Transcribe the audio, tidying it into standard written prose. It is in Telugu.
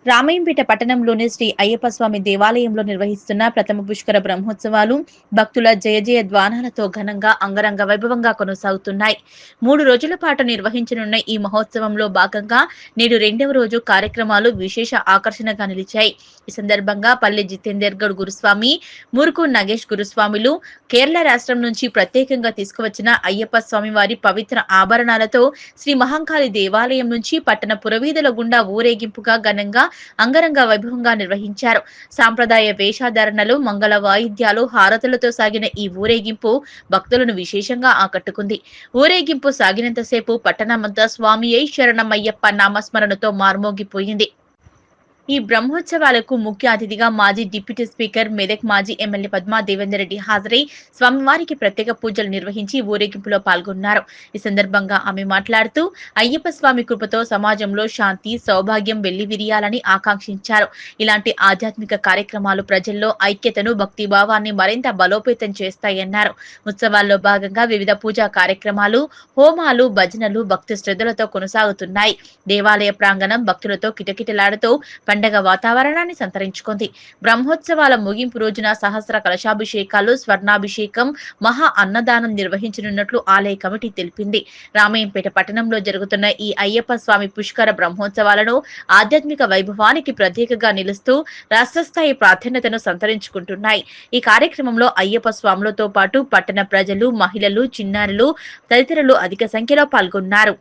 రామాయంపేట పట్టణంలోని శ్రీ అయ్యప్ప స్వామి దేవాలయంలో నిర్వహిస్తున్న ప్రథమ పుష్కర బ్రహ్మోత్సవాలు భక్తుల జయ జయ ధ్వానాలతో ఘనంగా అంగరంగ వైభవంగా కొనసాగుతున్నాయి. 3 రోజుల పాటు నిర్వహించనున్న ఈ మహోత్సవంలో భాగంగా నేడు 2వ రోజు కార్యక్రమాలు విశేష ఆకర్షణగా నిలిచాయి. ఈ సందర్భంగా పల్లె జితేందర్ గౌడ్ గురుస్వామి, మురుకు నగేష్ గురుస్వామిలు కేరళ రాష్ట్రం నుంచి ప్రత్యేకంగా తీసుకువచ్చిన అయ్యప్ప స్వామి వారి పవిత్ర ఆభరణాలతో శ్రీ మహంకాళి దేవాలయం నుంచి పట్టణ పురవీధుల గుండా ఊరేగింపుగా ఘనంగా అంగరంగ వైభవంగా నిర్వహించారు. సాంప్రదాయ వేషధారణలు, మంగళ వాయిద్యాలు, హారతులతో సాగిన ఈ ఊరేగింపు భక్తులను విశేషంగా ఆకట్టుకుంది. ఊరేగింపు సాగినంతసేపు పట్టణమంతా స్వామియే శరణమయ్యప్ప నామస్మరణతో మార్మోగిపోయింది. ఈ బ్రహ్మోత్సవాలకు ముఖ్య అతిథిగా మాజీ డిప్యూటీ స్పీకర్ మెదక్ మాజీ ఎమ్మెల్యే పద్మా దేవేందర్ రెడ్డి హాజరై స్వామివారికి ప్రత్యేక పూజలు నిర్వహించి ఊరేగింపులో పాల్గొన్నారు. ఈ సందర్భంగా ఆమె మాట్లాడుతూ అయ్యప్ప స్వామి కృపతో సమాజంలో శాంతి, సౌభాగ్యం వెల్లివిరియాలని ఆకాంక్షించారు. ఇలాంటి ఆధ్యాత్మిక కార్యక్రమాలు ప్రజల్లో ఐక్యతను, భక్తిభావాన్ని మరింత బలోపేతం చేస్తాయన్నారు. ఉత్సవాల్లో భాగంగా వివిధ పూజా కార్యక్రమాలు, హోమాలు, భజనలు భక్తి శ్రద్ధలతో కొనసాగుతున్నాయి. దేవాలయ ప్రాంగణం భక్తులతో కిటకిటలాడుతూ పండగ వాతావరణాన్ని సంతరించుకుంది. బ్రహ్మోత్సవాల ముగింపు రోజున సహస్ర కలశాభిషేకాలు, స్వర్ణాభిషేకం, మహా అన్నదానం నిర్వహించనున్నట్లు ఆలయ కమిటీ తెలిపింది. రామాయంపేట పట్టణంలో జరుగుతున్న ఈ అయ్యప్ప స్వామి పుష్కర బ్రహ్మోత్సవాలను ఆధ్యాత్మిక వైభవానికి ప్రత్యేకగా నిలుస్తూ రాష్ట్రస్థాయి ప్రాధాన్యతను సంతరించుకుంటున్నాయి. ఈ కార్యక్రమంలో అయ్యప్ప స్వాములతో పాటు పట్టణ ప్రజలు, మహిళలు, చిన్నారులు తదితరులు అధిక సంఖ్యలో పాల్గొన్నారు.